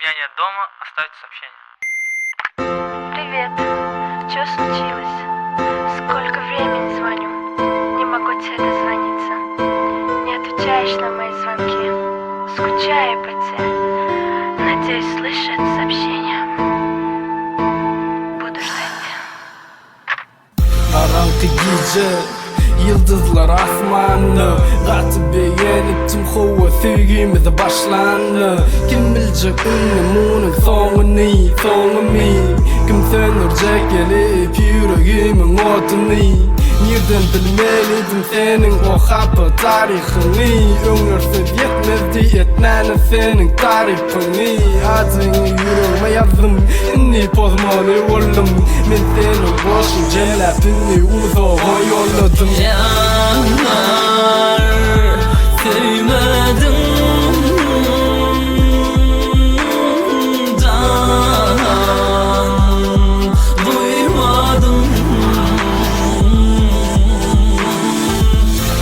меня нет дома, оставьте сообщение. Привет. Что случилось? Сколько времени звоню? Не могу тебе дозвониться. Не отвечаешь на мои звонки. Скучаю по тебе. Надеюсь, слышишь это сообщение. Буду ждать. Karanlık gece Yıldızlar asmanlı Katıp beğenip tüm hava sevgimiz başlandı Kim bilecek ünlümünün sonu mi Kim söndürecek gelip yüreğimin odunu Nereden bilmeliydim senin o hapı tarihini Öngörsüz yetmezdi etmeli senin tarifini Adını yüreğime yazdım inni pozmalı oldum Men seni boşun cemlepini uzağa yolladım Yanar sevmedim duymadım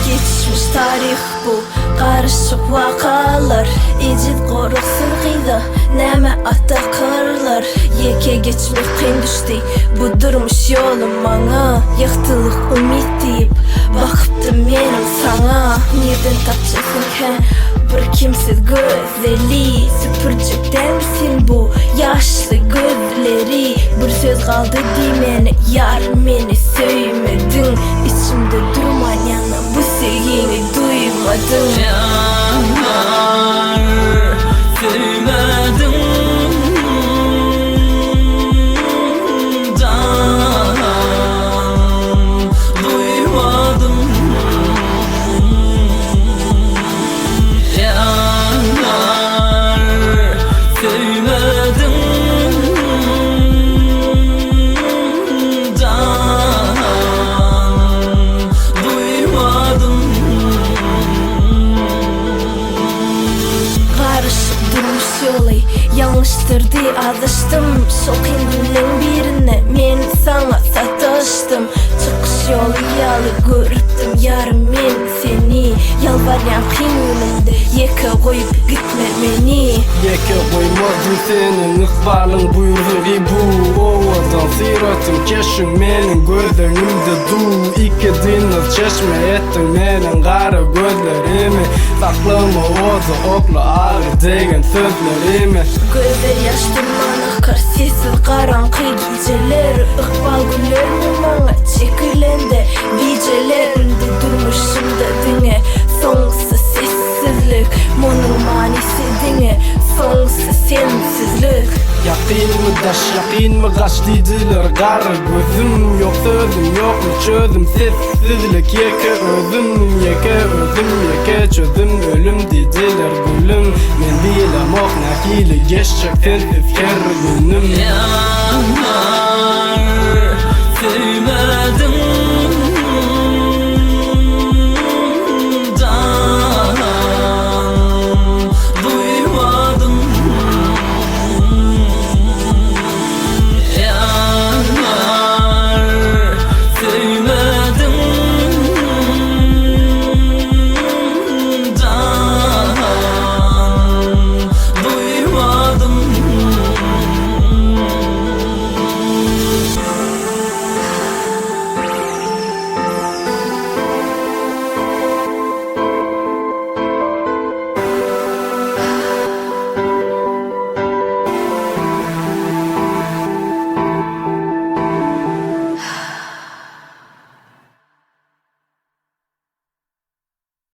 Geçmiş tarih bu karışık vakalar İcid koruk sırgıydı neme atta karlar Yeke geçmek kıyın düştü bu durmuş yolum bana Yıktılık ümit deyip bakıptım benim sana Nereden tapçasın he bir kimsiz gözeli Süpürcükten misin bu yaşlı gözleri Bir söz kaldı demeni yar beni söymedin İçimde durman yana bu sevgini duymadın Yanar sevmedim Yanlıştırdı adıştım Şokun günün birine men sana sataştım Çıkış yolu yalı görüptüm yarım men seni Yalvaryan kıyımında yeke koyup gitme beni Yeke koymadım senin ıkbalın buyruğu bu Ovadan siratım keşin menin gözlerimde du İki deniz çeşme ettin menin kara gözlerimi Saklama oza okla ağır degen sözlerimi Gözler yaş duman akar sessiz karanlık geceler Ikbal güllerim bana çekilendi Gecelerinde durmuşum da dine Sonsuz sessizlik Monun manisi dine Sonsuz sensizlik Yakin mi daş yakin mi kaç dediler Kara gözüm yok sözüm yok mu çözüm Sessizlik yeke özüm yeke çözüm Ölüm dediler gülüm Men bilem ok nakili geçecek sensiz her günüm Yanar sevmedim